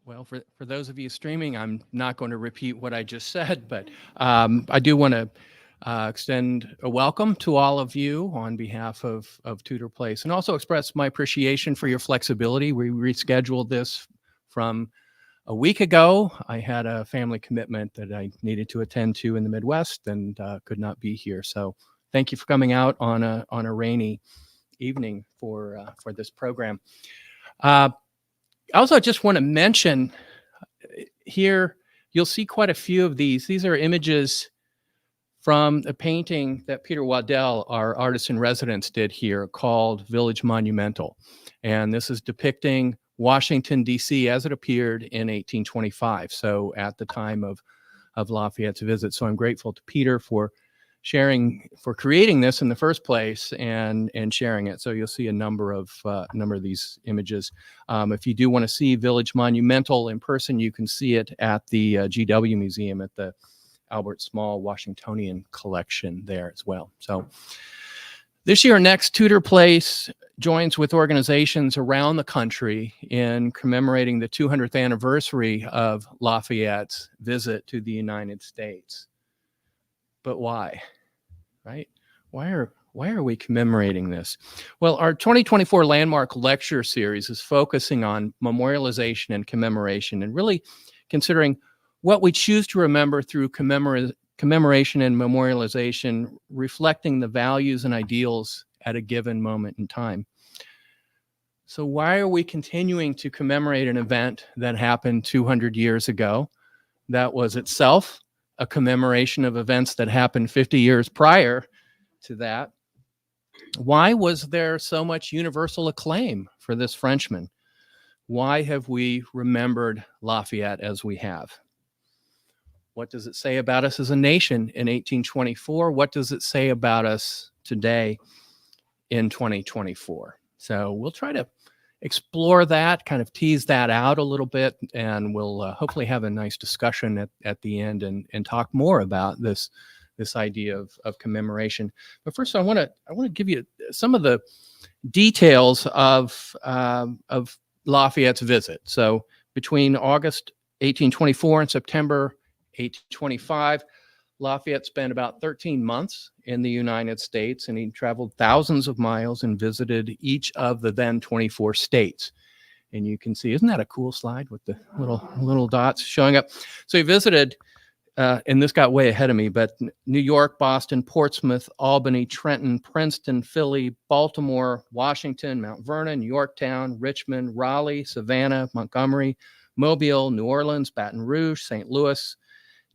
Well, for those of you streaming, I'm not going to repeat what I just said, but I do want to extend a welcome to all of you on behalf of Tudor Place and also express my appreciation for your flexibility. We rescheduled this from a week ago. I had a family commitment that I needed to attend to in the Midwest and could not be here. So thank you for coming out on a rainy evening for this program. I also just want to mention here, you'll see quite a few of these. These are images from a painting that Peter Waddell, our artist in residence, did here called Village Monumental. And this is depicting Washington, D.C. as it appeared in 1825, so at the time of Lafayette's visit. So I'm grateful to Peter for creating this in the first place and sharing it. So you'll see a number of these images. If you do want to see Village Monumental in person, you can see it at the GW Museum at the Albert Small Washingtonian collection there as well. So this year, next, Tudor Place joins with organizations around the country in commemorating the 200th anniversary of Lafayette's visit to the United States. But why, right? Why are we commemorating this? Well, our 2024 Landmark Lecture Series is focusing on memorialization and commemoration and really considering what we choose to remember through commemoration and memorialization, reflecting the values and ideals at a given moment in time. So why are we continuing to commemorate an event that happened 200 years ago that was itself a commemoration of events that happened 50 years prior to that? Why was there so much universal acclaim for this Frenchman? Why have we remembered Lafayette as we have? What does it say about us as a nation in 1824? What does it say about us today in 2024? So we'll try to explore that, kind of tease that out a little bit, and we'll hopefully have a nice discussion at the end and talk more about this idea of commemoration. But first, I want to give you some of the details of Lafayette's visit. So between August 1824 and September 1825, Lafayette spent about 13 months in the United States, and he traveled thousands of miles and visited each of the then 24 states. And you can see, isn't that a cool slide with the little dots showing up? So he visited, and this got way ahead of me, but New York, Boston, Portsmouth, Albany, Trenton, Princeton, Philly, Baltimore, Washington, Mount Vernon, Yorktown, Richmond, Raleigh, Savannah, Montgomery, Mobile, New Orleans, Baton Rouge, St. Louis,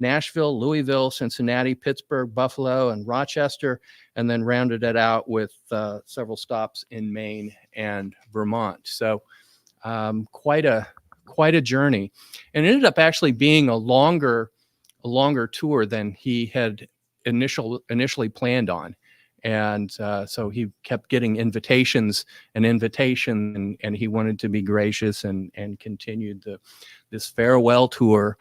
Nashville, Louisville, Cincinnati, Pittsburgh, Buffalo, and Rochester, and then rounded it out with several stops in Maine and Vermont. So quite a journey, and it ended up actually being a longer tour than he had initially planned on. And so he kept getting invitations, and he wanted to be gracious and continued this farewell tour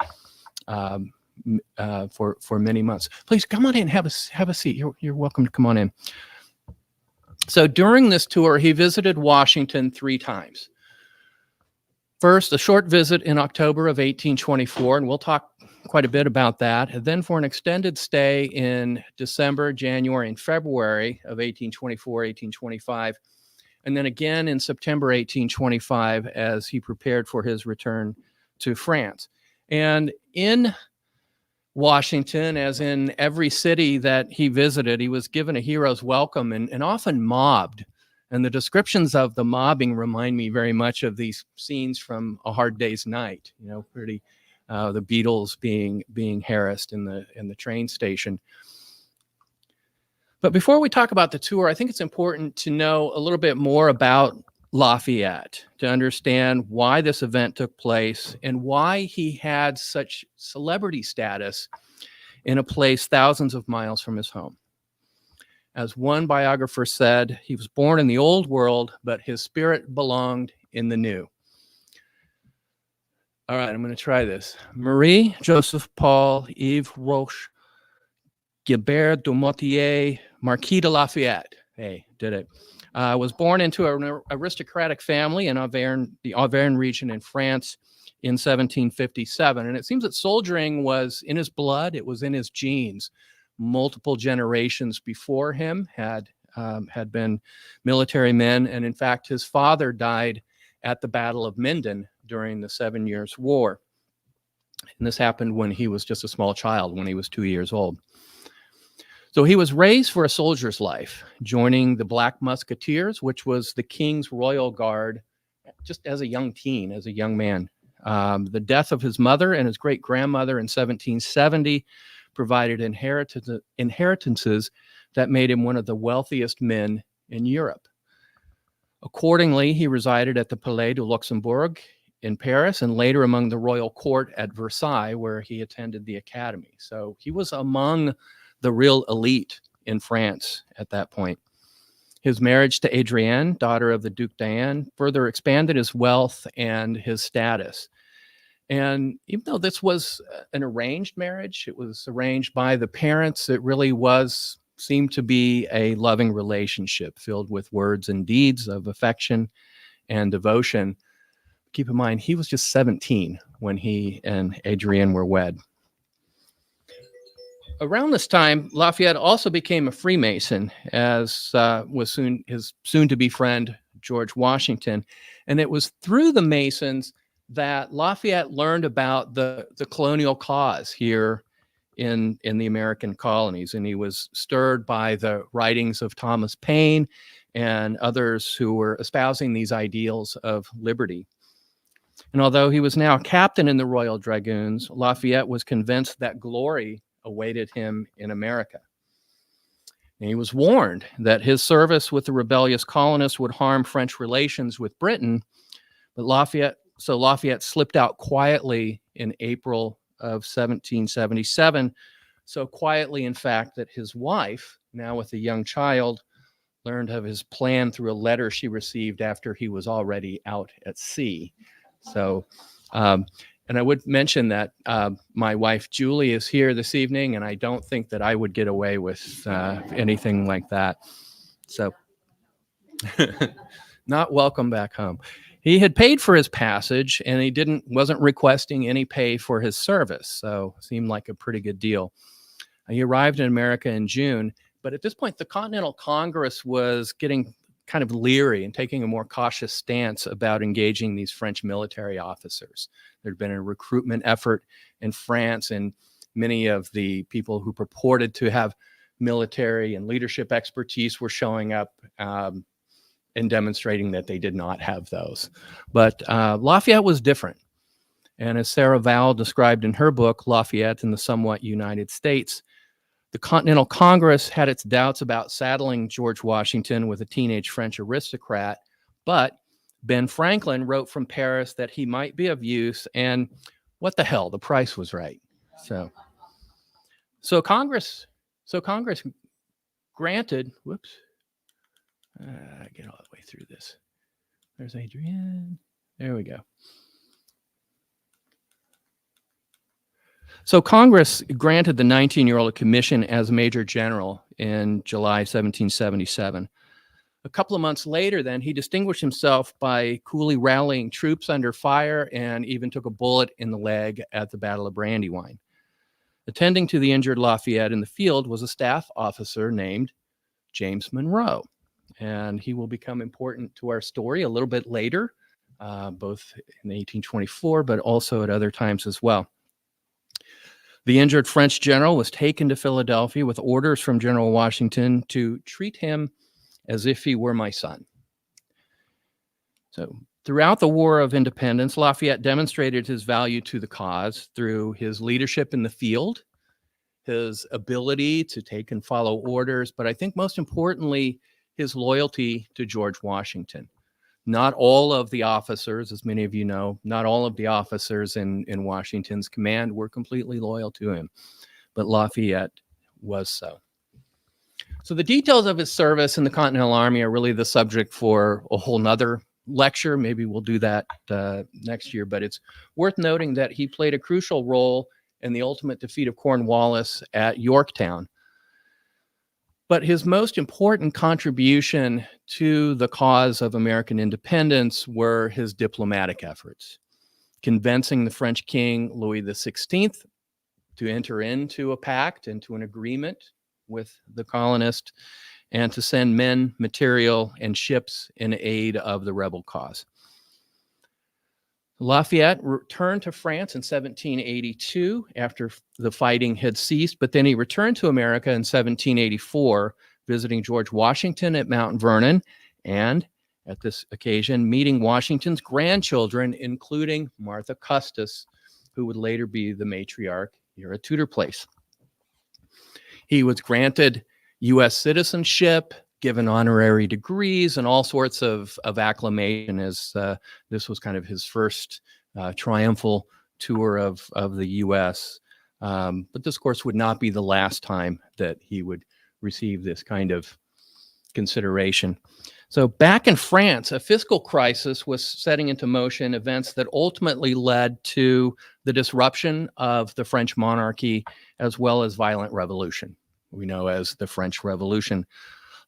for many months. Please come on in, have a seat. You're welcome to come on in. So during this tour, he visited Washington 3 times. First, a short visit in October of 1824, and we'll talk quite a bit about that. And then for an extended stay in December, January, and February of 1824, 1825, and then again in September 1825 as he prepared for his return to France. And in Washington, as in every city that he visited, he was given a hero's welcome and often mobbed. And the descriptions of the mobbing remind me very much of these scenes from A Hard Day's Night, pretty the Beatles being harassed in the train station. But before we talk about the tour, I think it's important to know a little bit more about Lafayette, to understand why this event took place and why he had such celebrity status in a place thousands of miles from his home. As one biographer said, he was born in the old world, but his spirit belonged in the new. All right, I'm going to try this. Marie Joseph Paul Yves Roche Gilbert de Motier Marquis de Lafayette. Hey, did it. Was born into an aristocratic family in Auvergne, the Auvergne region in France. in 1757. And it seems that soldiering was in his blood, it was in his genes. Multiple generations before him had been military men. And in fact, his father died at the Battle of Minden during the 7 Years' War. And this happened when he was just a small child, when he was 2 years old. So he was raised for a soldier's life, joining the Black Musketeers, which was the King's Royal Guard, just as a young teen, as a young man. The death of his mother and his great-grandmother in 1770 provided inheritances that made him one of the wealthiest men in Europe. Accordingly, he resided at the Palais de Luxembourg in Paris and later among the royal court at Versailles, where he attended the academy. So he was among the real elite in France at that point. His marriage to Adrienne, daughter of the Duc d'Anne, further expanded his wealth and his status. And even though this was an arranged marriage, it was arranged by the parents, it really seemed to be a loving relationship filled with words and deeds of affection and devotion. Keep in mind, he was just 17 when he and Adrienne were wed. Around this time, Lafayette also became a Freemason, as was his soon-to-be friend, George Washington. And it was through the Masons that Lafayette learned about the colonial cause here in the American colonies. And he was stirred by the writings of Thomas Paine and others who were espousing these ideals of liberty. And although he was now a captain in the Royal Dragoons, Lafayette was convinced that glory awaited him in America. And he was warned that his service with the rebellious colonists would harm French relations with Britain, but Lafayette slipped out quietly in April of 1777, so quietly, in fact, that his wife, now with a young child, learned of his plan through a letter she received after he was already out at sea. So, and I would mention that my wife, Julie, is here this evening, and I don't think that I would get away with anything like that. So, not welcome back home. He had paid for his passage, and he wasn't requesting any pay for his service, so it seemed like a pretty good deal. He arrived in America in June, but at this point, the Continental Congress was getting kind of leery and taking a more cautious stance about engaging these French military officers. There'd been a recruitment effort in France, and many of the people who purported to have military and leadership expertise were showing up and demonstrating that they did not have those. But Lafayette was different. And as Sarah Vowell described in her book, Lafayette and the Somewhat United States, the Continental Congress had its doubts about saddling George Washington with a teenage French aristocrat, but Ben Franklin wrote from Paris that he might be of use, and what the hell, the price was right. So Congress granted, get all the way through this. There's Adrienne. There we go. So Congress granted the 19-year-old a commission as Major General in July 1777. A couple of months later, then, he distinguished himself by coolly rallying troops under fire and even took a bullet in the leg at the Battle of Brandywine. Attending to the injured Lafayette in the field was a staff officer named James Monroe, and he will become important to our story a little bit later, both in 1824, but also at other times as well. The injured French general was taken to Philadelphia with orders from General Washington to treat him as if he were my son. So throughout the War of Independence, Lafayette demonstrated his value to the cause through his leadership in the field, his ability to take and follow orders, but I think most importantly, his loyalty to George Washington. Not all of the officers, as many of you know, not all of the officers in Washington's command were completely loyal to him, but Lafayette was so. So the details of his service in the Continental Army are really the subject for a whole nother lecture. Maybe we'll do that next year, but it's worth noting that he played a crucial role in the ultimate defeat of Cornwallis at Yorktown. But his most important contribution to the cause of American independence were his diplomatic efforts. convincing the French king Louis XVI to enter into a pact, into an agreement with the colonists, and to send men, material, and ships in aid of the rebel cause. Lafayette returned to France in 1782 after the fighting had ceased, but then he returned to America in 1784, visiting George Washington at Mount Vernon, and at this occasion, meeting Washington's grandchildren, including Martha Custis, who would later be the matriarch here at Tudor Place. He was granted U.S. citizenship, given honorary degrees, and all sorts of acclamation, as this was kind of his first triumphal tour of the U.S. But this, of course, would not be the last time that he would receive this kind of consideration. So back in France, a fiscal crisis was setting into motion events that ultimately led to the disruption of the French monarchy, as well as violent revolution, we know as the French Revolution.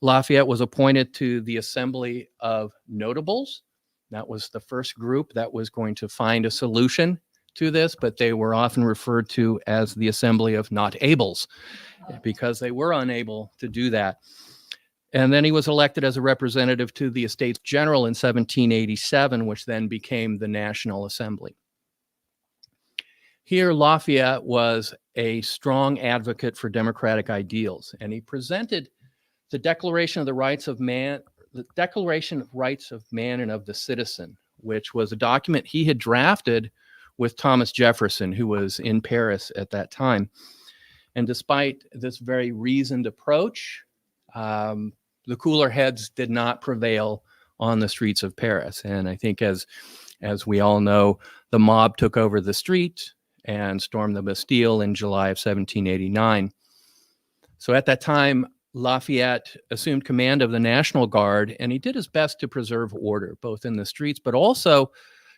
Lafayette was appointed to the Assembly of Notables. That was the first group that was going to find a solution to this, but they were often referred to as the Assembly of Not Ables, because they were unable to do that. And then he was elected as a representative to the Estates General in 1787, which then became the National Assembly. Here, Lafayette was a strong advocate for democratic ideals, and he presented the Declaration of the Rights of Man, the Declaration of Rights of Man and of the Citizen, which was a document he had drafted with Thomas Jefferson, who was in Paris at that time. And despite this very reasoned approach, the cooler heads did not prevail on the streets of Paris. And I think as we all know, the mob took over the street and stormed the Bastille in July of 1789. So at that time, Lafayette assumed command of the National Guard, and he did his best to preserve order, both in the streets, but also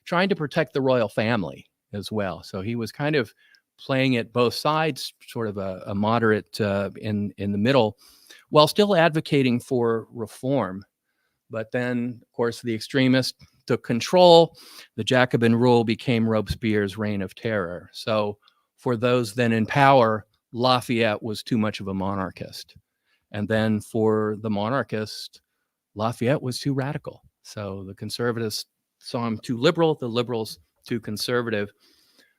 trying to protect the royal family as well. So he was kind of playing at both sides, sort of a moderate in the middle, while still advocating for reform. But then, of course, the extremists took control. The Jacobin rule became Robespierre's reign of terror. So for those then in power, Lafayette was too much of a monarchist. And then for the monarchist, Lafayette was too radical. So the conservatives saw him too liberal, the liberals too conservative.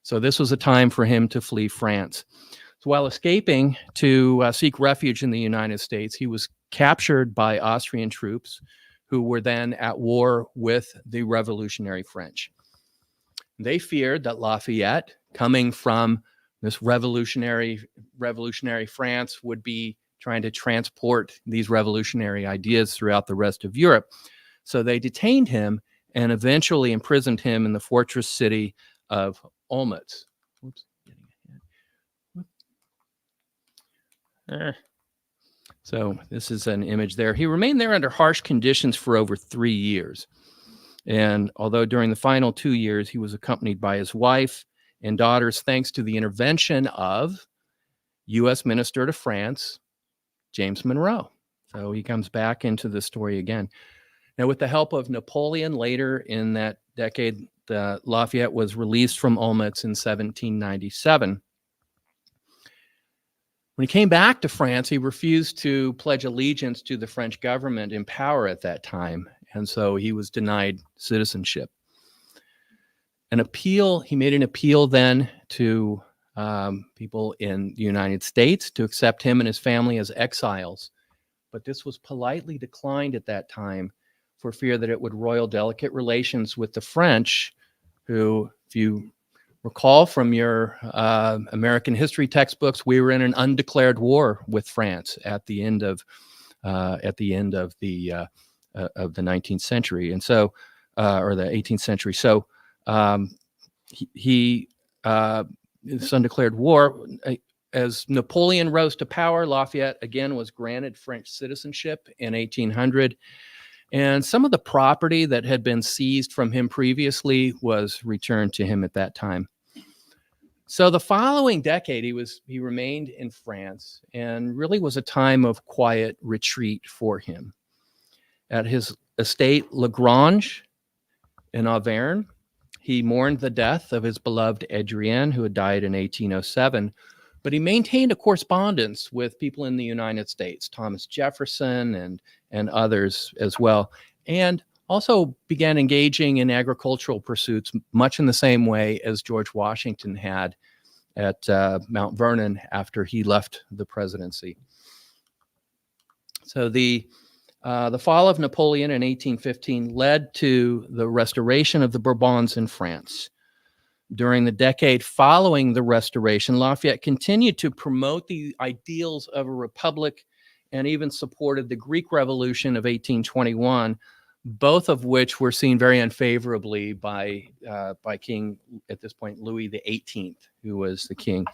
So this was a time for him to flee France. So while escaping to seek refuge in the United States, he was captured by Austrian troops who were then at war with the revolutionary French. They feared that Lafayette, coming from this revolutionary France, would be trying to transport these revolutionary ideas throughout the rest of Europe. So they detained him and eventually imprisoned him in the fortress city of Olmütz. Whoops. So this is an image there. He remained there under harsh conditions for over 3 years. And although during the final 2 years, he was accompanied by his wife and daughters, thanks to the intervention of U.S. Minister to France, James Monroe. So he comes back into the story again. Now, with the help of Napoleon later in that decade, Lafayette was released from Olmütz in 1797. When he came back to France, he refused to pledge allegiance to the French government in power at that time, and so he was denied citizenship. He made an appeal then to people in the United States to accept him and his family as exiles, but this was politely declined at that time for fear that it would roil delicate relations with the French, who, if you recall from your American history textbooks, we were in an undeclared war with France at the end of the 19th century, and so or the 18th century. So this undeclared war. As Napoleon rose to power, Lafayette again was granted French citizenship in 1800. And some of the property that had been seized from him previously was returned to him at that time. So the following decade, he remained in France, and really was a time of quiet retreat for him. At his estate, La Grange in Auvergne, He mourned the death of his beloved Adrienne, who had died in 1807, but he maintained a correspondence with people in the United States, Thomas Jefferson and others as well, and also began engaging in agricultural pursuits much in the same way as George Washington had at Mount Vernon after he left the presidency. So the fall of Napoleon in 1815 led to the restoration of the Bourbons in France. During the decade following the Restoration, Lafayette continued to promote the ideals of a republic and even supported the Greek Revolution of 1821, both of which were seen very unfavorably by King, at this point, Louis XVIII, who was the king.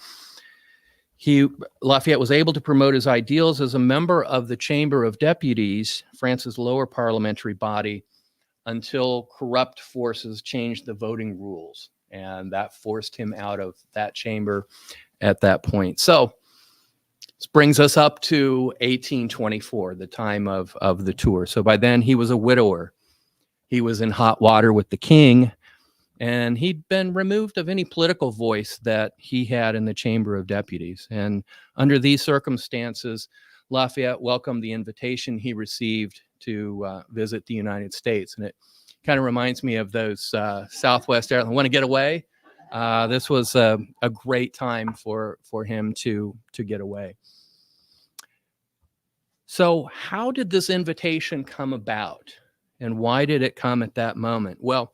Lafayette was able to promote his ideals as a member of the Chamber of Deputies, France's lower parliamentary body, until corrupt forces changed the voting rules. And that forced him out of that chamber at that point. So this brings us up to 1824, the time of the tour. So by then he was a widower. He was in hot water with the king, and he'd been removed of any political voice that he had in the Chamber of Deputies. And under these circumstances, Lafayette welcomed the invitation he received to visit the United States. And it kind of reminds me of those Southwest Airlines, want to get away? This was a great time for him to get away. So how did this invitation come about? And why did it come at that moment? Well,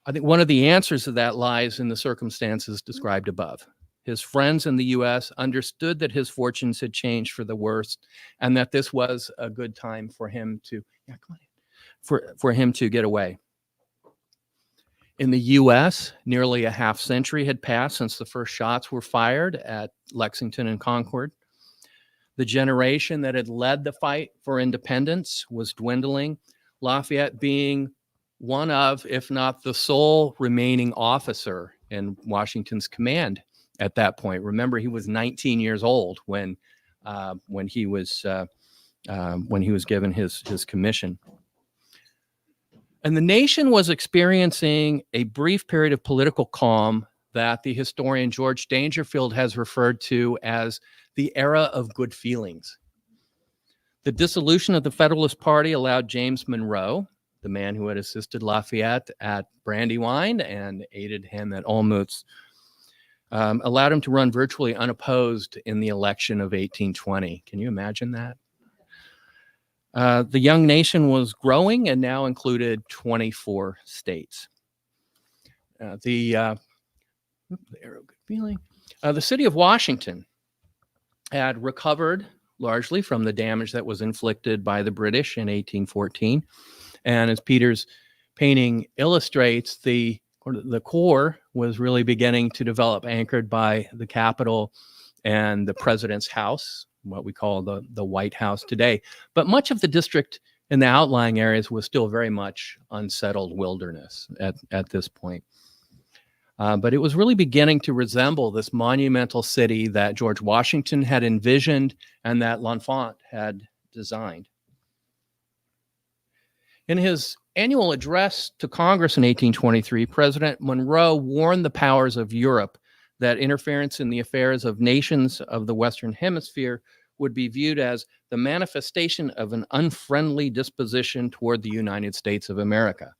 I think one of the answers to that lies in the circumstances described above. His friends in the U.S. understood that his fortunes had changed for the worse, and that this was a good time for him to, for him to get away. In the U.S., nearly a half century had passed since the first shots were fired at Lexington and Concord. The generation that had led the fight for independence was dwindling, Lafayette being one of, if not the sole remaining officer in Washington's command at that point. Remember, he was 19 years old when he was given his commission. And the nation was experiencing a brief period of political calm that the historian George Dangerfield has referred to as the era of good feelings. The dissolution of the Federalist Party allowed James Monroe, the man who had assisted Lafayette at Brandywine and aided him at Olmütz, allowed him to run virtually unopposed in the election of 1820. Can you imagine that? The young nation was growing and now included 24 states. The city of Washington had recovered largely from the damage that was inflicted by the British in 1814. And as Peter's painting illustrates, the core was really beginning to develop, anchored by the Capitol and the President's House, what we call the White House today. But much of the district in the outlying areas was still very much unsettled wilderness at this point. But it was really beginning to resemble this monumental city that George Washington had envisioned and that L'Enfant had designed. In his annual address to Congress in 1823, President Monroe warned the powers of Europe that interference in the affairs of nations of the Western Hemisphere would be viewed as the manifestation of an unfriendly disposition toward the United States of America.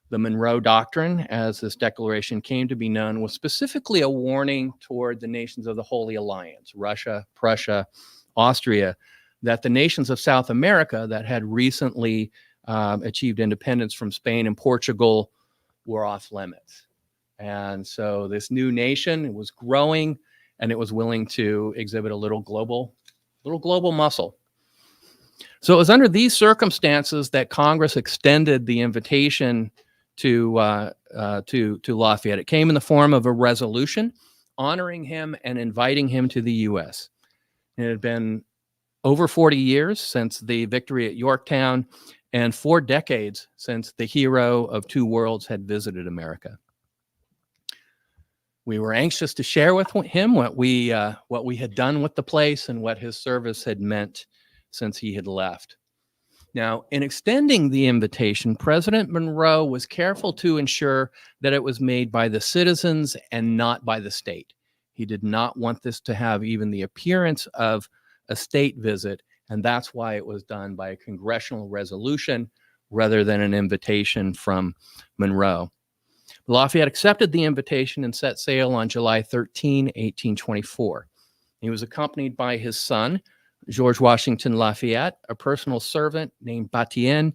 The Monroe Doctrine, as this declaration came to be known, was specifically a warning toward the nations of the Holy Alliance, Russia, Prussia, Austria, that the nations of South America that had recently achieved independence from Spain and Portugal were off limits. And so this new nation was growing, and it was willing to exhibit a little global muscle. So it was under these circumstances that Congress extended the invitation to Lafayette. It came in the form of a resolution honoring him and inviting him to the U.S. It had been over 40 years since the victory at Yorktown, and 4 decades since the hero of 2 worlds had visited America. We were anxious to share with him what we had done with the place and what his service had meant since he had left. Now, in extending the invitation, President Monroe was careful to ensure that it was made by the citizens and not by the state. He did not want this to have even the appearance of a state visit, and that's why it was done by a congressional resolution rather than an invitation from Monroe. Lafayette accepted the invitation and set sail on July 13, 1824. He was accompanied by his son, George Washington Lafayette, a personal servant named Batien,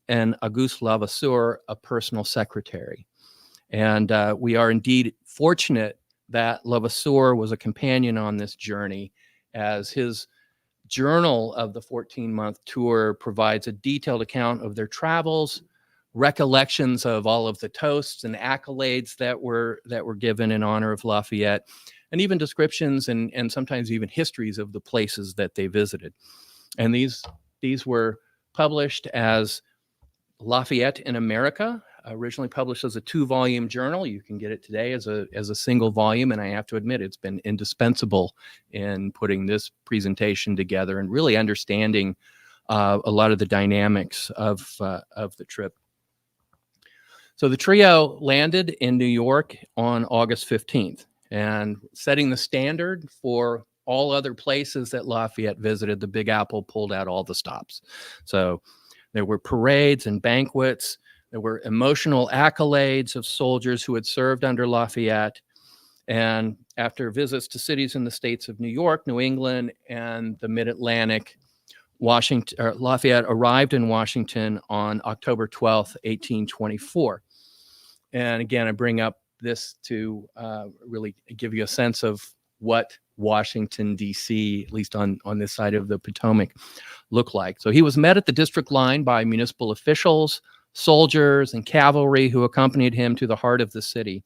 and Auguste Levasseur, a personal secretary. And we are indeed fortunate that Levasseur was a companion on this journey, as his journal of the 14-month tour provides a detailed account of their travels, recollections of all of the toasts and accolades that were given in honor of Lafayette, and even descriptions and sometimes even histories of the places that they visited. And these were published as Lafayette in America, originally published as a 2-volume journal. You can get it today as a single volume, and I have to admit it's been indispensable in putting this presentation together and really understanding a lot of the dynamics of the trip. So the trio landed in New York on August 15th, and setting the standard for all other places that Lafayette visited, the Big Apple pulled out all the stops. So there were parades and banquets. There were emotional accolades of soldiers who had served under Lafayette. And after visits to cities in the states of New York, New England, and the Mid-Atlantic, Lafayette arrived in Washington on October 12th, 1824. And again, I bring up this to really give you a sense of what Washington, D.C., at least on this side of the Potomac, looked like. So he was met at the district line by municipal officials, soldiers, and cavalry who accompanied him to the heart of the city.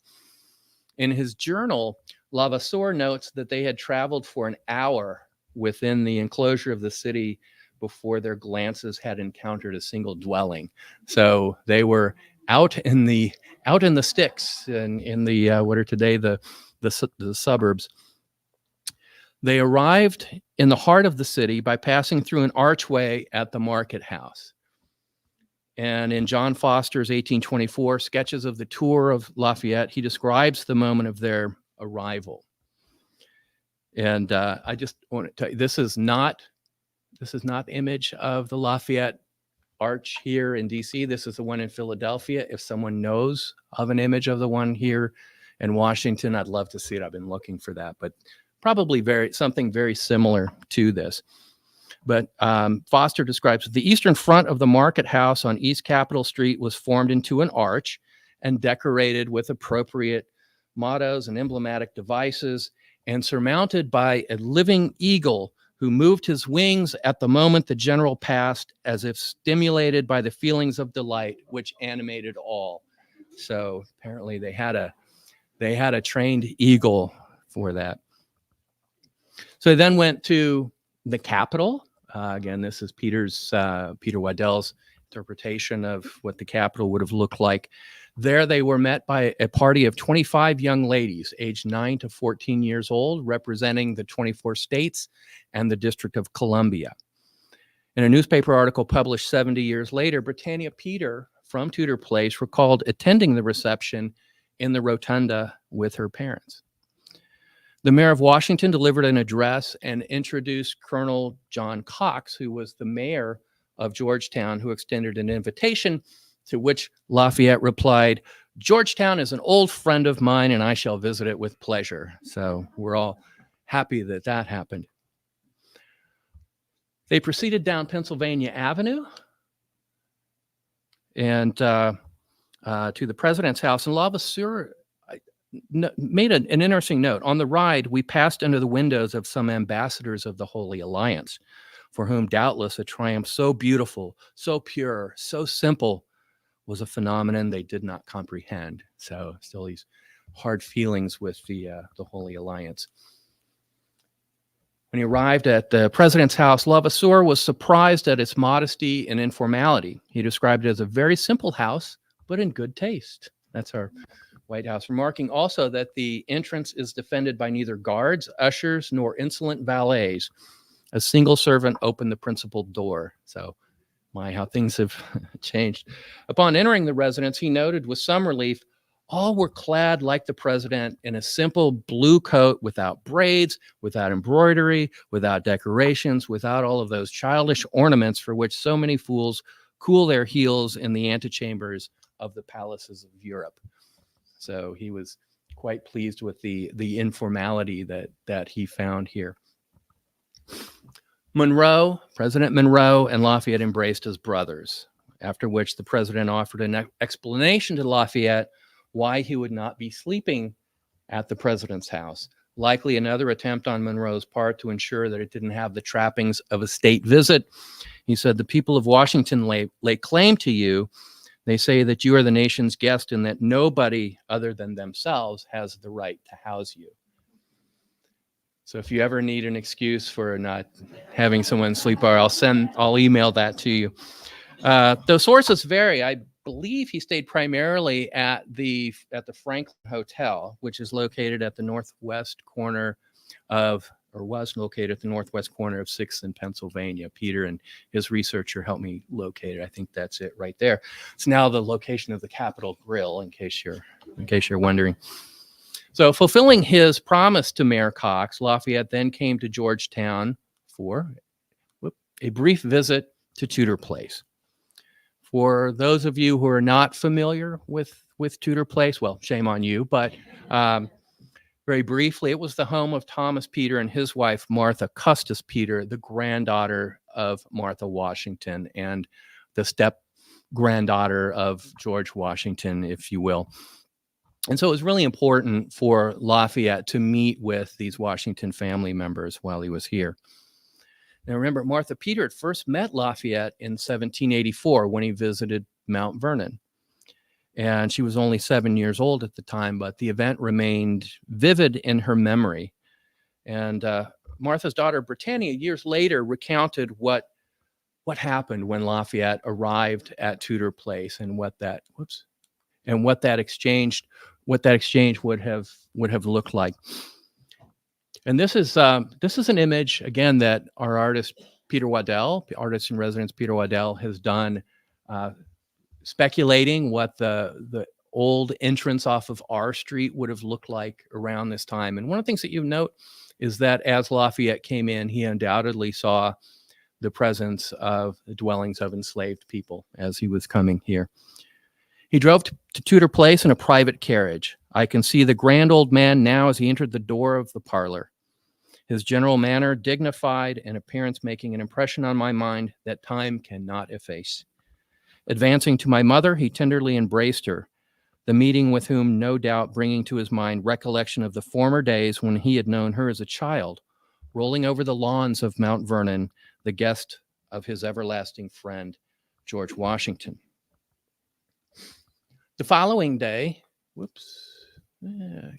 In his journal, Levasseur notes that they had traveled for an hour within the enclosure of the city before their glances had encountered a single dwelling. So they were out in the sticks and in the what are today the suburbs. They arrived in the heart of the city by passing through an archway at the market house. And in John Foster's 1824 Sketches of the Tour of Lafayette, he describes the moment of their arrival. And I just want to tell you, this is not the image of the Lafayette Arch here in DC. This is the one in Philadelphia. If someone knows of an image of the one here in Washington, I'd love to see it. I've been looking for that, but probably something very similar to this. But Foster describes the eastern front of the market house on East Capitol Street was formed into an arch and decorated with appropriate mottos and emblematic devices, and surmounted by a living eagle who moved his wings at the moment the general passed, as if stimulated by the feelings of delight which animated all. So apparently they had a trained eagle for that. So they then went to the Capitol. Again, this is Peter Waddell's interpretation of what the Capitol would have looked like. There they were met by a party of 25 young ladies, aged 9 to 14 years old, representing the 24 states and the District of Columbia. In a newspaper article published 70 years later, Britannia Peter from Tudor Place recalled attending the reception in the rotunda with her parents. The mayor of Washington delivered an address and introduced Colonel John Cox, who was the mayor of Georgetown, who extended an invitation, to which Lafayette replied, "Georgetown is an old friend of mine, and I shall visit it with pleasure." So we're all happy that that happened. They proceeded down Pennsylvania Avenue and to the president's house, and Levasseur made an interesting note. On the ride, we passed under the windows of some ambassadors of the Holy Alliance, for whom doubtless a triumph so beautiful, so pure, so simple was a phenomenon they did not comprehend. So still these hard feelings with the Holy Alliance. When he arrived at the president's house, Levasseur was surprised at its modesty and informality. He described it as a very simple house, but in good taste. That's our White House, remarking also that the entrance is defended by neither guards, ushers, nor insolent valets. A single servant opened the principal door. So My, how things have changed. Upon entering the residence, he noted with some relief, all were clad like the president in a simple blue coat without braids, without embroidery, without decorations, without all of those childish ornaments for which so many fools cool their heels in the antechambers of the palaces of Europe. So he was quite pleased with the informality that he found here. President Monroe, and Lafayette embraced as brothers, after which the president offered an explanation to Lafayette why he would not be sleeping at the president's house, likely another attempt on Monroe's part to ensure that it didn't have the trappings of a state visit. He said, "The people of Washington lay claim to you. They say that you are the nation's guest and that nobody other than themselves has the right to house you." So if you ever need an excuse for not having someone sleep, or I'll email that to you. Though sources vary, I believe he stayed primarily at the Franklin Hotel, which is located at the northwest corner of, or was located at the northwest corner of 6th and Pennsylvania. Peter and his researcher helped me locate it. I think that's it right there. It's now the location of the Capitol Grill, in case you're wondering. So, fulfilling his promise to Mayor Cox, Lafayette then came to Georgetown for a brief visit to Tudor Place. For those of you who are not familiar with Tudor Place, well, shame on you, but very briefly, it was the home of Thomas Peter and his wife, Martha Custis Peter, the granddaughter of Martha Washington and the step-granddaughter of George Washington, if you will. And so it was really important for Lafayette to meet with these Washington family members while he was here. Now, remember, Martha Peter had first met Lafayette in 1784 when he visited Mount Vernon. And she was only 7 years old at the time, but the event remained vivid in her memory. And Martha's daughter, Britannia, years later recounted what happened when Lafayette arrived at Tudor Place and what that exchange would have looked like. And this is an image, again, that our artist Peter Waddell, artist in residence Peter Waddell, has done, speculating what the old entrance off of R Street would have looked like around this time. And one of the things that you note is that as Lafayette came in, he undoubtedly saw the presence of the dwellings of enslaved people as he was coming here. He drove to Tudor Place in a private carriage. I can see the grand old man now as he entered the door of the parlor. His general manner, dignified, and appearance making an impression on my mind that time cannot efface. Advancing to my mother, he tenderly embraced her, the meeting with whom no doubt bringing to his mind recollection of the former days when he had known her as a child, rolling over the lawns of Mount Vernon, the guest of his everlasting friend, George Washington. The following day, I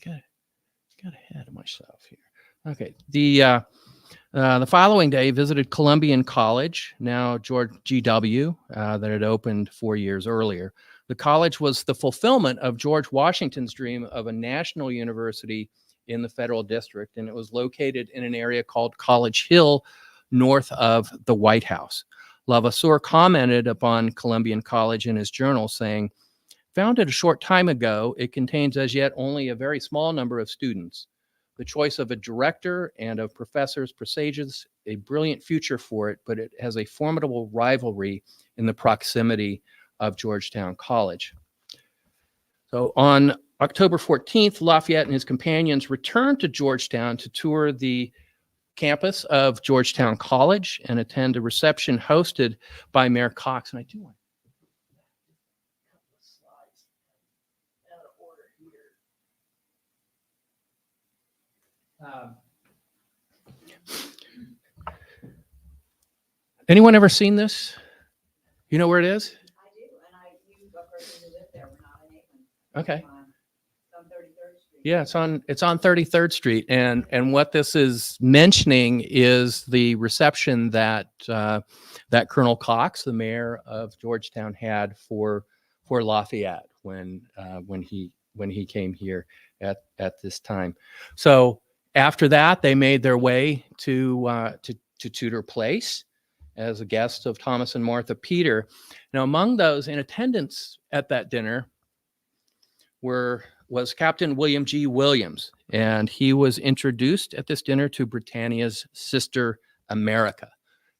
got ahead of myself here. Okay, the following day, visited Columbian College, now George G.W., that had opened 4 years earlier. The college was the fulfillment of George Washington's dream of a national university in the Federal District, and it was located in an area called College Hill, north of the White House. Levasseur commented upon Columbian College in his journal, saying, "Founded a short time ago, it contains as yet only a very small number of students. The choice of a director and of professors presages a brilliant future for it, but it has a formidable rivalry in the proximity of Georgetown College." So on October 14th, Lafayette and his companions returned to Georgetown to tour the campus of Georgetown College and attend a reception hosted by Mayor Cox. And I do want anyone ever seen this? You know where it is? I do, and I knew a person who lived there. We're not in Aikman. Okay. It's on 33rd Street. Yeah, it's on 33rd Street, and what this is mentioning is the reception that Colonel Cox, the mayor of Georgetown, had for Lafayette when he came here at this time. So after that, they made their way to Tudor Place, as a guest of Thomas and Martha Peter. Now, among those in attendance at that dinner was Captain William G. Williams, and he was introduced at this dinner to Britannia's sister America.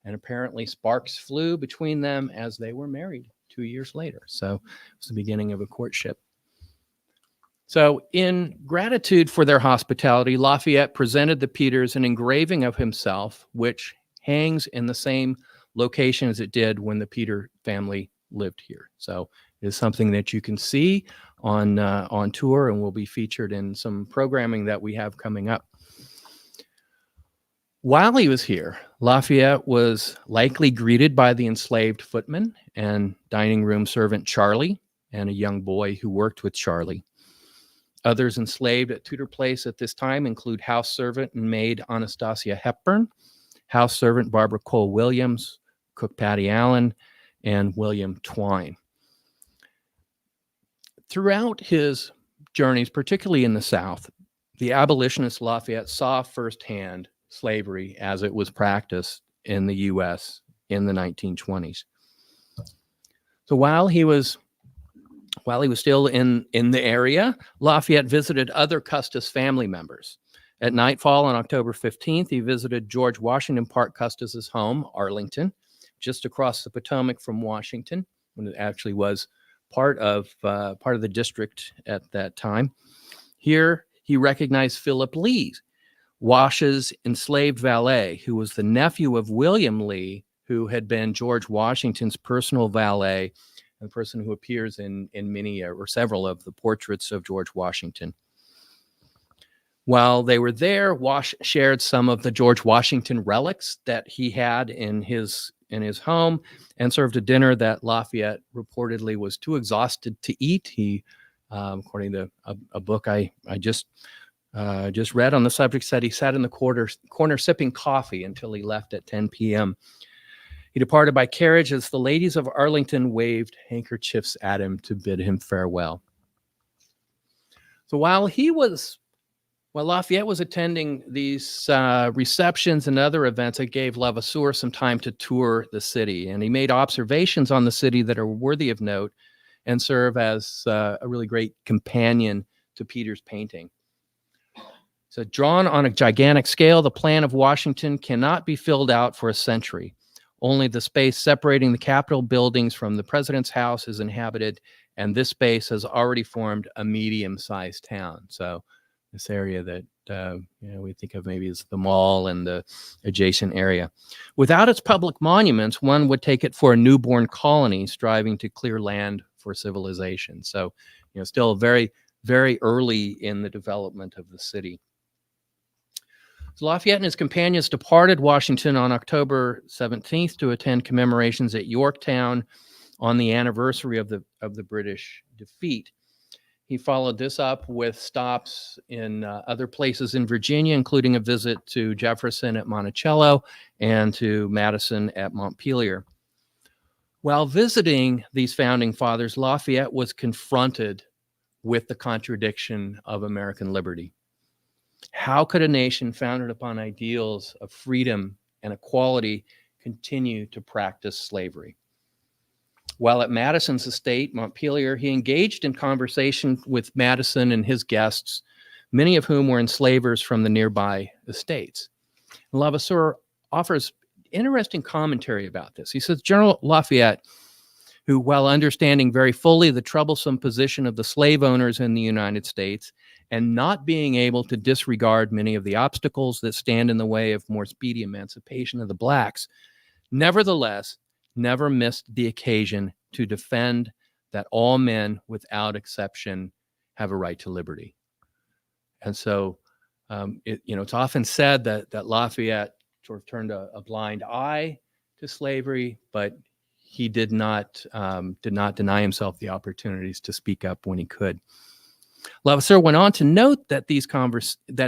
And apparently sparks flew between them as they were married 2 years later. So it was the beginning of a courtship. So in gratitude for their hospitality, Lafayette presented the Peters an engraving of himself, which hangs in the same location as it did when the Peter family lived here. So it is something that you can see on tour and will be featured in some programming that we have coming up. While he was here, Lafayette was likely greeted by the enslaved footman and dining room servant Charlie and a young boy who worked with Charlie. Others enslaved at Tudor Place at this time include house servant and maid Anastasia Hepburn, house servant Barbara Cole Williams, cook Patty Allen, and William Twine. Throughout his journeys, particularly in the South, the abolitionist Lafayette saw firsthand slavery as it was practiced in the U.S. in the 1920s. So while he was still in the area, Lafayette visited other Custis family members. At nightfall on October 15th, he visited George Washington Parke Custis's home, Arlington, just across the Potomac from Washington, when it actually was part of the district at that time. Here, he recognized Philip Lee, Wash's enslaved valet, who was the nephew of William Lee, who had been George Washington's personal valet, and the person who appears in many or several of the portraits of George Washington. While they were there, Wash shared some of the George Washington relics that he had in his home and served a dinner that Lafayette reportedly was too exhausted to eat. He, according to a book I just read on the subject, said he sat in the corner sipping coffee until he left at 10 p.m. He departed by carriage as the ladies of Arlington waved handkerchiefs at him to bid him farewell. So while Lafayette was attending these receptions and other events, it gave Levasseur some time to tour the city, and he made observations on the city that are worthy of note and serve as a really great companion to Peter's painting. So drawn on a gigantic scale, the plan of Washington cannot be filled out for a century. Only the space separating the Capitol buildings from the president's house is inhabited, and this space has already formed a medium-sized town. So this area that we think of maybe as the mall and the adjacent area. Without its public monuments, one would take it for a newborn colony striving to clear land for civilization. So, still very, very early in the development of the city. So Lafayette and his companions departed Washington on October 17th to attend commemorations at Yorktown on the anniversary of the British defeat. He followed this up with stops in other places in Virginia, including a visit to Jefferson at Monticello and to Madison at Montpelier. While visiting these founding fathers, Lafayette was confronted with the contradiction of American liberty. How could a nation founded upon ideals of freedom and equality continue to practice slavery? While at Madison's estate, Montpelier, he engaged in conversation with Madison and his guests, many of whom were enslavers from the nearby estates. Levasseur offers interesting commentary about this. He says, General Lafayette, who, while understanding very fully the troublesome position of the slave owners in the United States and not being able to disregard many of the obstacles that stand in the way of more speedy emancipation of the blacks, nevertheless, never missed the occasion to defend that all men, without exception, have a right to liberty. And so, it's often said that Lafayette sort of turned a blind eye to slavery, but he did not deny himself the opportunities to speak up when he could. Levasseur went on to note that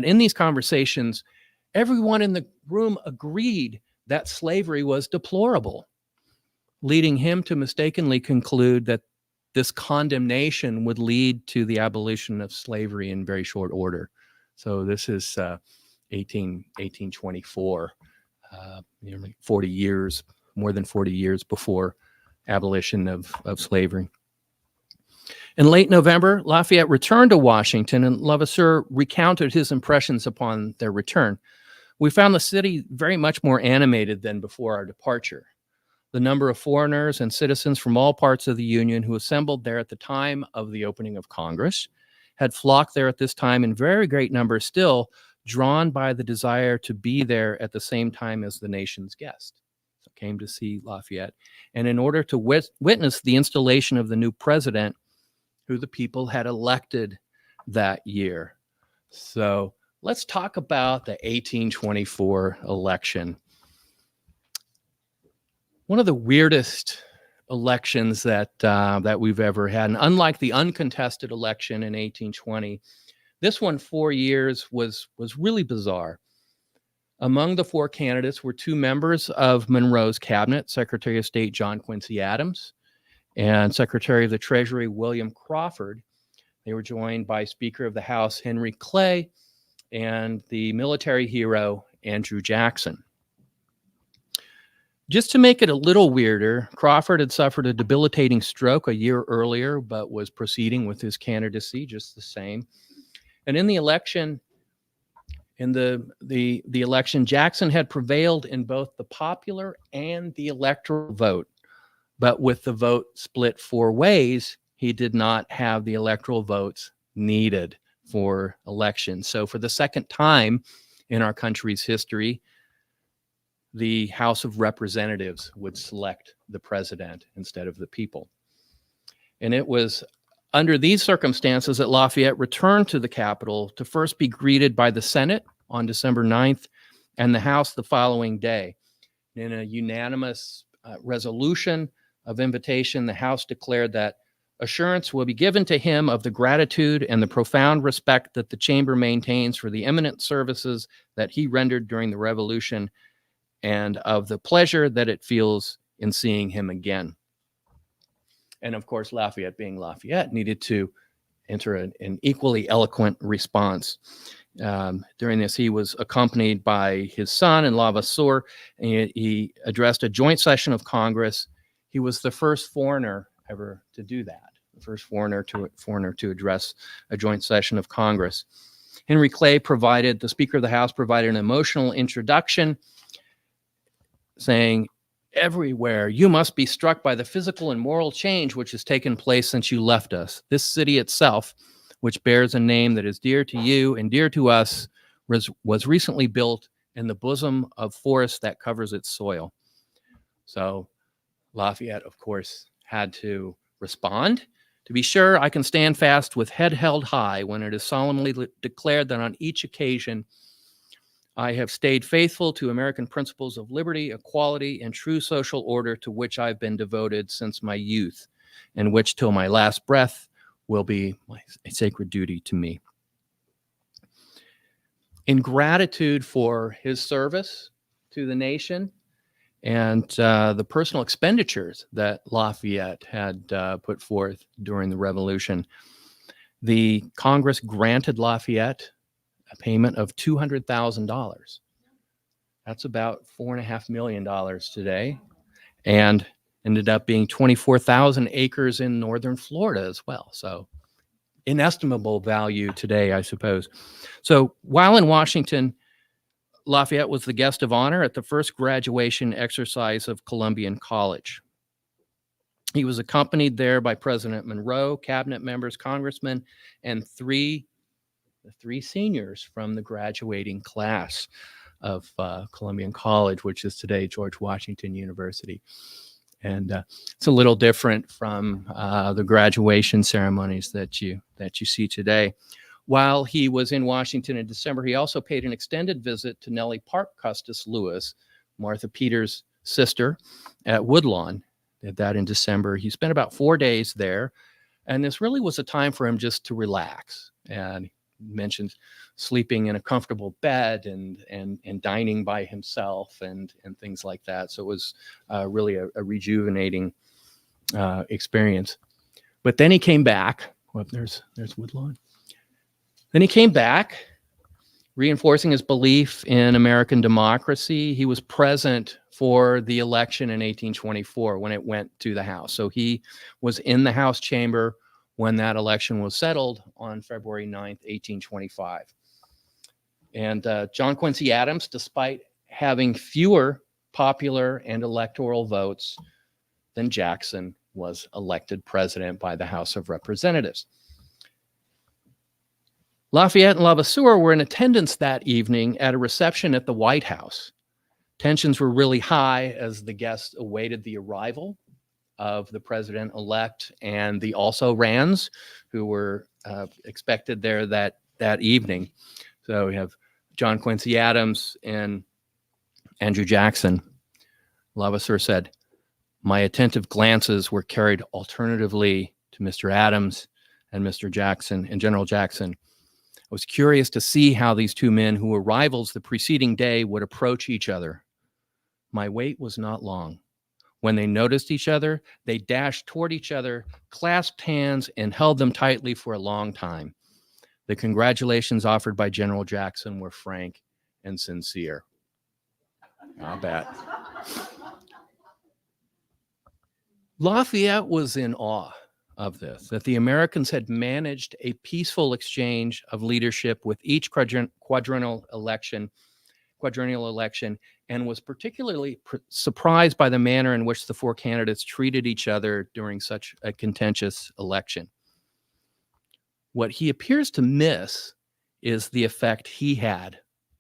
in these conversations, everyone in the room agreed that slavery was deplorable, leading him to mistakenly conclude that this condemnation would lead to the abolition of slavery in very short order. So this is 1824, 40 years more than 40 years before abolition of slavery. In late November, Lafayette returned to Washington, and Levasseur recounted his impressions upon their return. We found the city very much more animated than before our departure. The number of foreigners and citizens from all parts of the Union who assembled there at the time of the opening of Congress had flocked there at this time in very great numbers, still drawn by the desire to be there at the same time as the nation's guest. So came to see Lafayette, and in order to witness the installation of the new president who the people had elected that year. So let's talk about the 1824 election. One of the weirdest elections that we've ever had, and unlike the uncontested election in 1820, this one 4 years was really bizarre. Among the four candidates were two members of Monroe's cabinet, Secretary of State John Quincy Adams and Secretary of the Treasury William Crawford. They were joined by Speaker of the House Henry Clay and the military hero Andrew Jackson. Just to make it a little weirder, Crawford had suffered a debilitating stroke a year earlier, but was proceeding with his candidacy just the same. And in the election, the election, Jackson had prevailed in both the popular and the electoral vote. But with the vote split four ways, he did not have the electoral votes needed for election. So for the second time in our country's history, the House of Representatives would select the president instead of the people. And it was under these circumstances that Lafayette returned to the Capitol to first be greeted by the Senate on December 9th and the House the following day. In a unanimous resolution of invitation, the House declared that assurance will be given to him of the gratitude and the profound respect that the chamber maintains for the eminent services that he rendered during the Revolution, and of the pleasure that it feels in seeing him again. And of course, Lafayette, being Lafayette, needed to enter an equally eloquent response. During this, he was accompanied by his son and Levasseur, and he addressed a joint session of Congress. He was the first foreigner ever to do that, the first foreigner to address a joint session of Congress. Henry Clay the Speaker of the House provided an emotional introduction, saying, "Everywhere you must be struck by the physical and moral change which has taken place since you left us. This city itself, which bears a name that is dear to you and dear to us, was recently built in the bosom of forest that covers its soil." So Lafayette, of course, had to respond. "To be sure, I can stand fast with head held high when it is solemnly declared that on each occasion I have stayed faithful to American principles of liberty, equality, and true social order to which I've been devoted since my youth, and which till my last breath will be a sacred duty to me." In gratitude for his service to the nation and the personal expenditures that Lafayette had put forth during the Revolution, the Congress granted Lafayette a payment of $200,000. That's about $4.5 million today, and ended up being 24,000 acres in northern Florida as well. So inestimable value today, I suppose. So while in Washington, Lafayette was the guest of honor at the first graduation exercise of Columbian College. He was accompanied there by President Monroe, cabinet members, congressmen, and the three seniors from the graduating class of Columbian College, which is today George Washington University. And it's a little different from the graduation ceremonies that you see today. While he was in Washington in December, he also paid an extended visit to Nellie Parke Custis Lewis, Martha Peters' sister, at Woodlawn. Did that in December. He spent about 4 days there, and this really was a time for him just to relax. And he mentioned sleeping in a comfortable bed and dining by himself and things like that. So it was really a rejuvenating experience. But then he came back. Well, there's Woodlawn. Then he came back Reinforcing his belief in American democracy, he was present for the election in 1824 when it went to the House. So he was in the House chamber when that election was settled on February 9th, 1825. And John Quincy Adams, despite having fewer popular and electoral votes than Jackson, was elected president by the House of Representatives. Lafayette and Levasseur were in attendance that evening at a reception at the White House. Tensions were really high as the guests awaited the arrival of the president-elect and the also-rans who were expected there that evening. So we have John Quincy Adams and Andrew Jackson. Levasseur said, "My attentive glances were carried alternatively to Mr. Adams and Mr. Jackson and General Jackson. I was curious to see how these two men who were rivals the preceding day would approach each other. My wait was not long. When they noticed each other, they dashed toward each other, clasped hands, and held them tightly for a long time. The congratulations offered by General Jackson were frank and sincere." I'll bet. Lafayette was in awe of this, that the Americans had managed a peaceful exchange of leadership with each quadrennial election, and was particularly surprised by the manner in which the four candidates treated each other during such a contentious election. What he appears to miss is the effect he had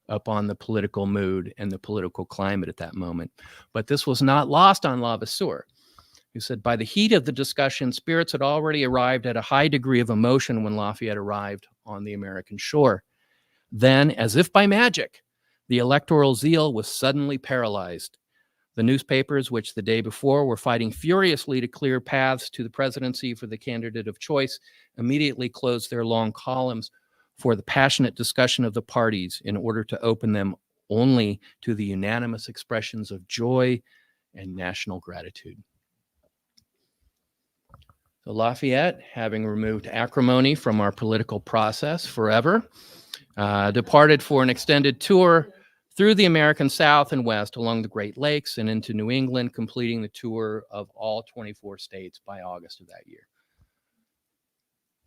upon the political mood and the political climate at that moment. But this was not lost on Levasseur, who said, "By the heat of the discussion, spirits had already arrived at a high degree of emotion when Lafayette arrived on the American shore. Then, as if by magic, the electoral zeal was suddenly paralyzed. The newspapers, which the day before were fighting furiously to clear paths to the presidency for the candidate of choice, immediately closed their long columns for the passionate discussion of the parties in order to open them only to the unanimous expressions of joy and national gratitude." So Lafayette, having removed acrimony from our political process forever, departed for an extended tour through the American South and West along the Great Lakes and into New England, completing the tour of all 24 states by August of that year.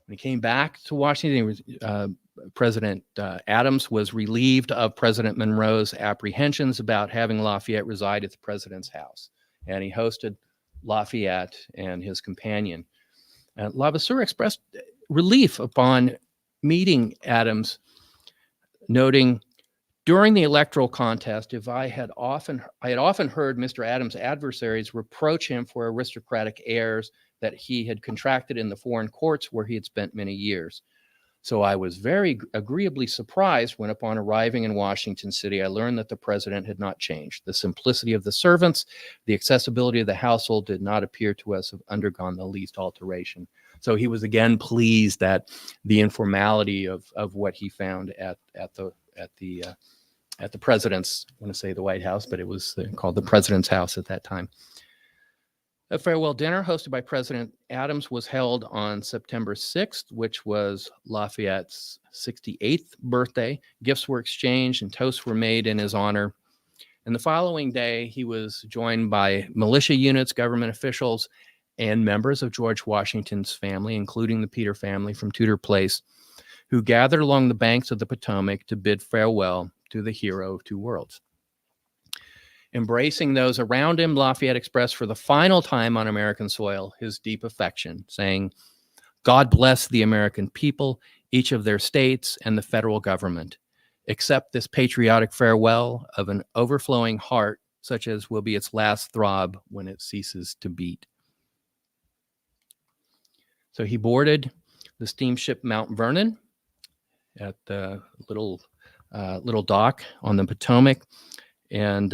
When he came back to Washington, President Adams was relieved of President Monroe's apprehensions about having Lafayette reside at the president's house, and he hosted Lafayette and his companion. Levasseur expressed relief upon meeting Adams, noting, "During the electoral contest, I had often heard Mr. Adams' adversaries reproach him for aristocratic airs that he had contracted in the foreign courts where he had spent many years. So I was very agreeably surprised when, upon arriving in Washington City, I learned that the president had not changed. The simplicity of the servants, the accessibility of the household did not appear to us have undergone the least alteration." So he was again pleased at the informality of what he found at the president's, I want to say the White House, but it was called the president's house at that time. A farewell dinner hosted by President Adams was held on September 6th, which was Lafayette's 68th birthday. Gifts were exchanged and toasts were made in his honor. And the following day, he was joined by militia units, government officials, and members of George Washington's family, including the Peter family from Tudor Place, who gathered along the banks of the Potomac to bid farewell to the hero of two worlds. Embracing those around him, Lafayette expressed for the final time on American soil his deep affection, saying, "God bless the American people, each of their states, and the federal government. Accept this patriotic farewell of an overflowing heart, such as will be its last throb when it ceases to beat." So he boarded the steamship Mount Vernon at the little dock on the Potomac, and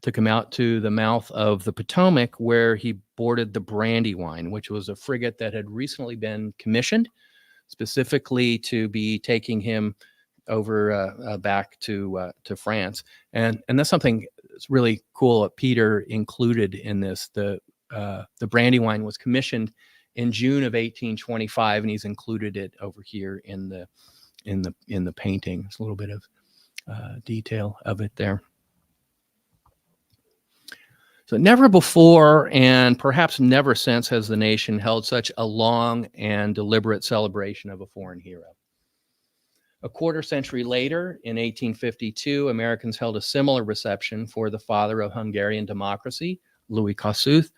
took him out to the mouth of the Potomac, where he boarded the Brandywine, which was a frigate that had recently been commissioned specifically to be taking him over back to France. And that's something that's really cool that Peter included in this. The Brandywine was commissioned in June of 1825, and he's included it over here in in the painting. There's a little bit of detail of it there. So never before, and perhaps never since, has the nation held such a long and deliberate celebration of a foreign hero. A quarter century later, in 1852, Americans held a similar reception for the father of Hungarian democracy, Louis Kossuth,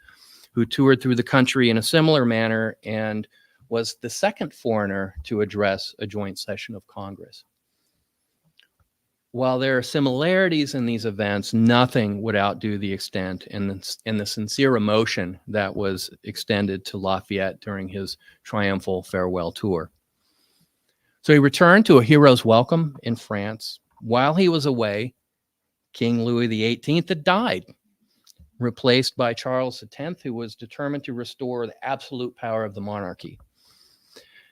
who toured through the country in a similar manner and was the second foreigner to address a joint session of Congress. While there are similarities in these events, nothing would outdo the extent and the sincere emotion that was extended to Lafayette during his triumphal farewell tour. So he returned to a hero's welcome in France. While he was away, King Louis XVIII had died, replaced by Charles X, who was determined to restore the absolute power of the monarchy.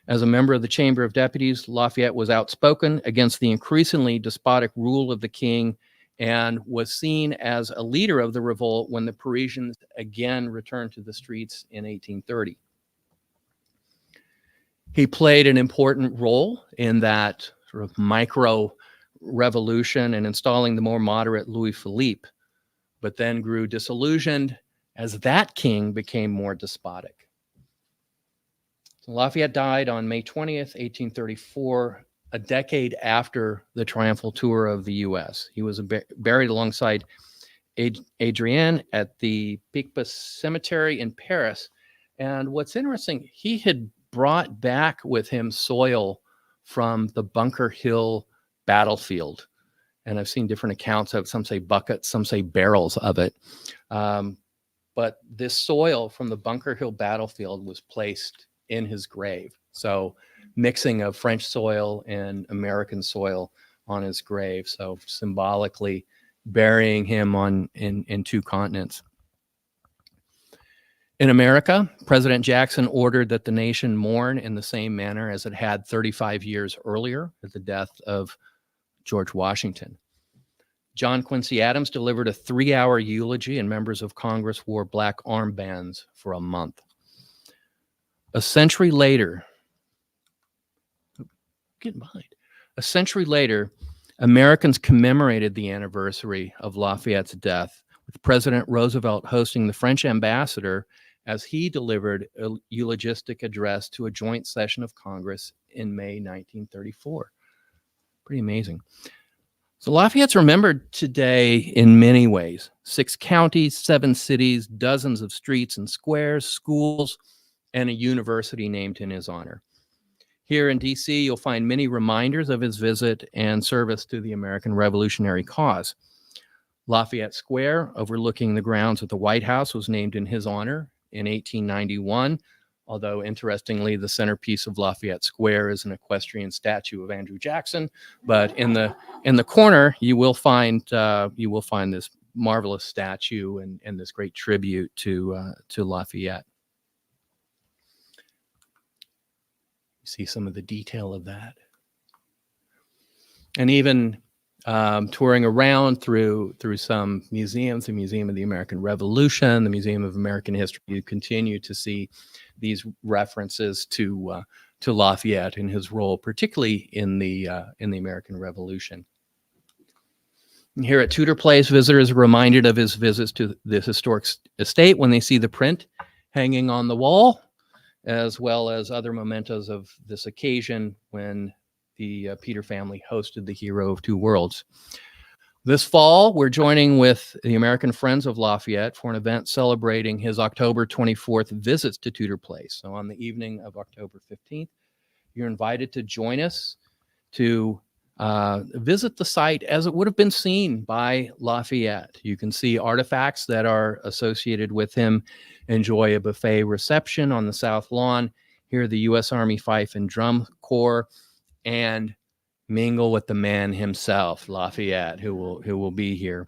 As a member of the Chamber of Deputies, Lafayette was outspoken against the increasingly despotic rule of the king and was seen as a leader of the revolt when the Parisians again returned to the streets in 1830. He played an important role in that sort of micro revolution and installing the more moderate Louis Philippe, but then grew disillusioned as that king became more despotic. So Lafayette died on May 20th, 1834, a decade after the triumphal tour of the U.S. He was buried alongside Adrienne at the Picpus Cemetery in Paris. And what's interesting, he had brought back with him soil from the Bunker Hill battlefield. And I've seen different accounts of, some say buckets, some say barrels of it. But this soil from the Bunker Hill battlefield was placed in his grave. So mixing of French soil and American soil on his grave. So symbolically burying him in two continents. In America, President Jackson ordered that the nation mourn in the same manner as it had 35 years earlier at the death of George Washington. John Quincy Adams delivered a 3-hour eulogy, and members of Congress wore black armbands for a month. A century later, Americans commemorated the anniversary of Lafayette's death, with President Roosevelt hosting the French ambassador as he delivered a eulogistic address to a joint session of Congress in May 1934. Pretty amazing. So Lafayette's remembered today in many ways. 6 counties, 7 cities, dozens of streets and squares, schools, and a university named in his honor. Here in DC, you'll find many reminders of his visit and service to the American Revolutionary cause. Lafayette Square, overlooking the grounds of the White House, was named in his honor in 1891, although interestingly, the centerpiece of Lafayette Square is an equestrian statue of Andrew Jackson. But in the corner, you will find this marvelous statue and this great tribute to Lafayette. See some of the detail of that. And even touring around through some museums, the Museum of the American Revolution, the Museum of American History, you continue to see these references to Lafayette and his role, particularly in the American Revolution. And here at Tudor Place, visitors are reminded of his visits to this historic estate when they see the print hanging on the wall, as well as other mementos of this occasion when the Peter family hosted the Hero of Two Worlds. This fall, we're joining with the American Friends of Lafayette for an event celebrating his October 24th visits to Tudor Place. So on the evening of October 15th, you're invited to join us to visit the site as it would have been seen by Lafayette. You can see artifacts that are associated with him, enjoy a buffet reception on the South Lawn, hear the U.S. Army Fife and Drum Corps, and mingle with the man himself, Lafayette, who will be here.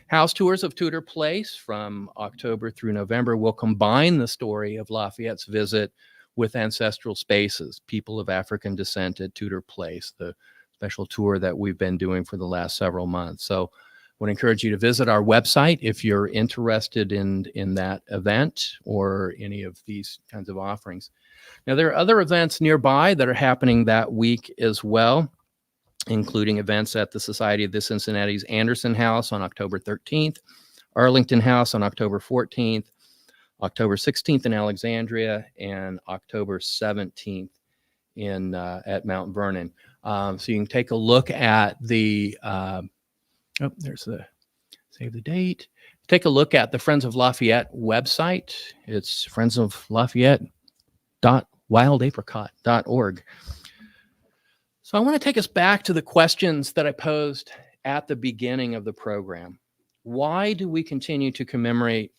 House tours of Tudor Place from October through November will combine the story of Lafayette's visit with ancestral spaces, people of African descent at Tudor Place, the special tour that we've been doing for the last several months. So I would encourage you to visit our website if you're interested in that event or any of these kinds of offerings. Now, there are other events nearby that are happening that week as well, including events at the Society of the Cincinnati's Anderson House on October 13th, Arlington House on October 14th, October 16th in Alexandria, and October 17th at Mount Vernon. So you can take a look at the, there's the save the date. Take a look at the Friends of Lafayette website. It's friendsoflafayette.wildapricot.org. So I want to take us back to the questions that I posed at the beginning of the program. Why do we continue to commemorate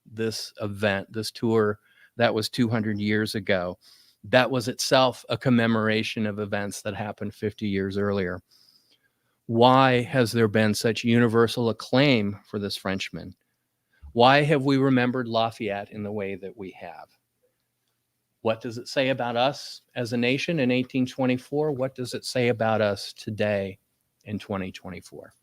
this event, this tour that was 200 years ago? That was itself a commemoration of events that happened 50 years earlier. Why has there been such universal acclaim for this Frenchman? Why have we remembered Lafayette in the way that we have? What does it say about us as a nation in 1824? What does it say about us today in 2024?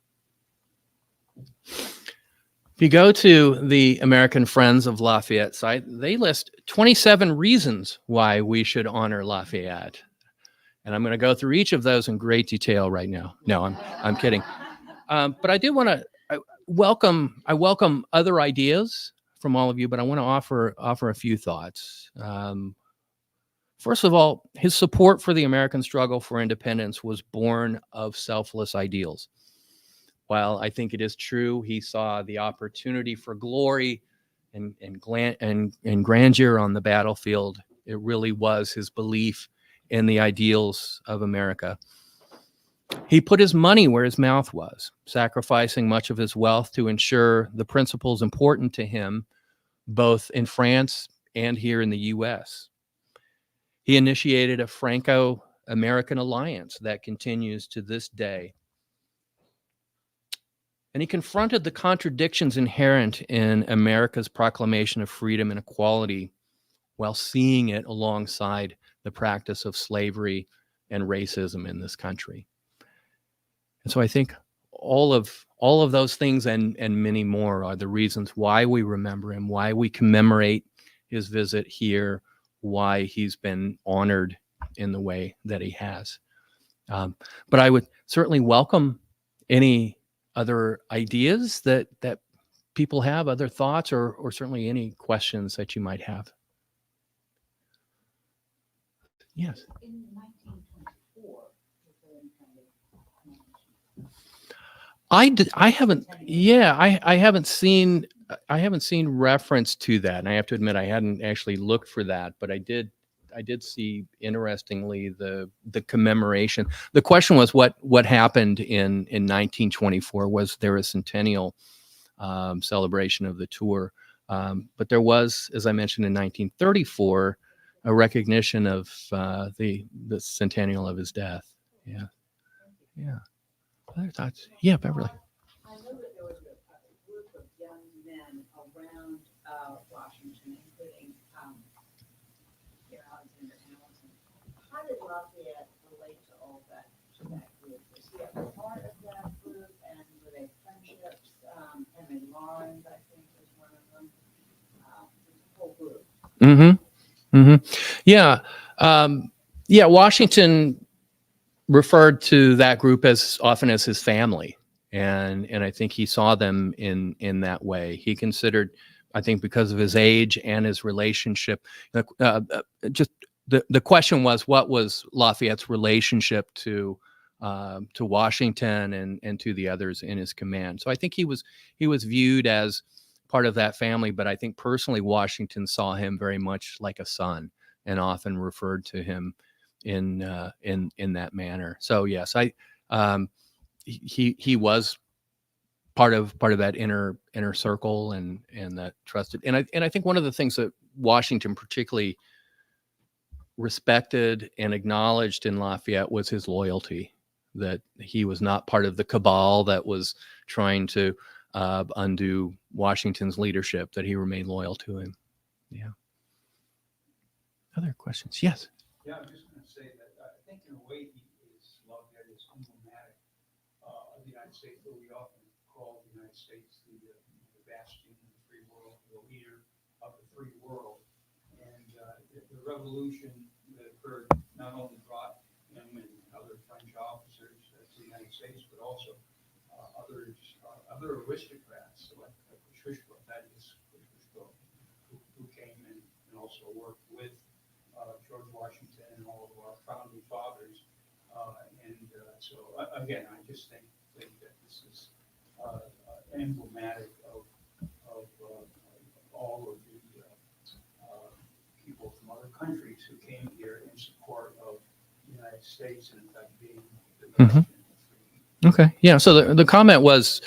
If you go to the American Friends of Lafayette site, they list 27 reasons why we should honor Lafayette. And I'm going to go through each of those in great detail right now. No, I'm kidding. But I do want to welcome other ideas from all of you, but I want to offer a few thoughts. First of all, his support for the American struggle for independence was born of selfless ideals. While I think it is true he saw the opportunity for glory and grandeur on the battlefield, it really was his belief in the ideals of America. He put his money where his mouth was, sacrificing much of his wealth to ensure the principles important to him, both in France and here in the U.S. He initiated a Franco-American alliance that continues to this day. And he confronted the contradictions inherent in America's proclamation of freedom and equality while seeing it alongside the practice of slavery and racism in this country. And so I think all of those things and many more are the reasons why we remember him, why we commemorate his visit here, why he's been honored in the way that he has. But I would certainly welcome any other ideas that people have, other thoughts, or certainly any questions that you might have. Yes. In 1924, was there any kind of commemoration? I haven't seen reference to that. And I have to admit, I hadn't actually looked for that, but I did see, interestingly, the commemoration. The question was what happened in 1924. Was there a centennial celebration of the tour? But there was, as I mentioned, in 1934, a recognition of the centennial of his death. Yeah. Other thoughts? Yeah, Beverly. I know that there was a group of young men around Washington, including Alexander Hamilton. How did Lafayette relate to all that, to that group? Was he a part of that group, and were they friendships? Henry Lawrence, I think, was one of them. The whole group. Yeah. Washington referred to that group as often as his family, and I think he saw them in that way. He considered, I think, because of his age and his relationship, just the question was, what was Lafayette's relationship to Washington and to the others in his command? So I think he was viewed as part of that family, but I think personally Washington saw him very much like a son and often referred to him in that manner. So yes, he was part of that inner circle and that trusted. And I think one of the things that Washington particularly respected and acknowledged in Lafayette was his loyalty, that he was not part of the cabal that was trying to undo Washington's leadership, that he remained loyal to him. Yeah. Other questions? Yes. Yeah, I'm just going to say that I think in a way he is Lafayette is emblematic of the United States, though we often call the United States the bastion of the free world, the leader of the free world. And the revolution that occurred not only brought him and other French officers to the United States, but also other aristocrats like Kosciuszko, Thaddeus Kosciuszko, who came and also worked with George Washington and all of our founding fathers. Again, I just think that this is emblematic of all of the people from other countries who came here in support of the United States and in fact being the Mhm. nation. Okay. Yeah. So the comment was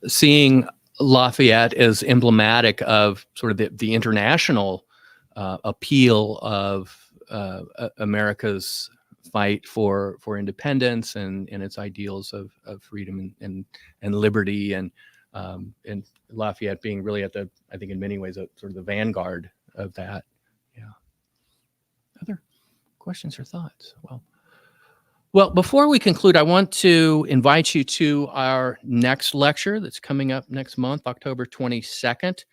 seeing Lafayette as emblematic of sort of the international appeal of America's fight for independence and its ideals of freedom and liberty, and Lafayette being really at the, I think in many ways, sort of the vanguard of that. Yeah. Other questions or thoughts? Well, before we conclude, I want to invite you to our next lecture that's coming up next month, October 22nd.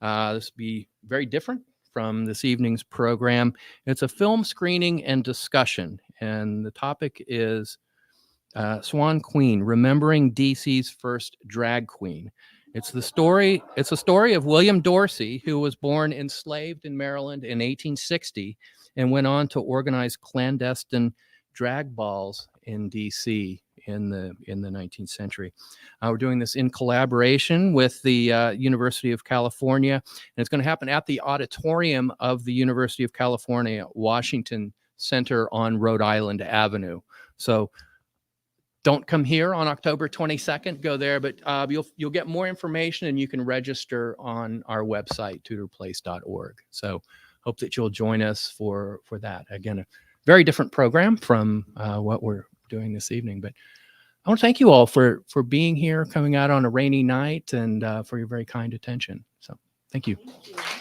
This will be very different from this evening's program. It's a film screening and discussion, and the topic is Swan Queen, Remembering DC's First Drag Queen. It's a story of William Dorsey, who was born enslaved in Maryland in 1860 and went on to organize clandestine drag balls in DC in the 19th century. We're doing this in collaboration with the University of California, and it's going to happen at the auditorium of the University of California, Washington Center on Rhode Island Avenue. So don't come here on October 22nd, go there, but you'll get more information and you can register on our website, tudorplace.org. So hope that you'll join us for that. Again, a very different program from what we're doing this evening, but I want to thank you all for being here, coming out on a rainy night, and for your very kind attention. So thank you. Thank you.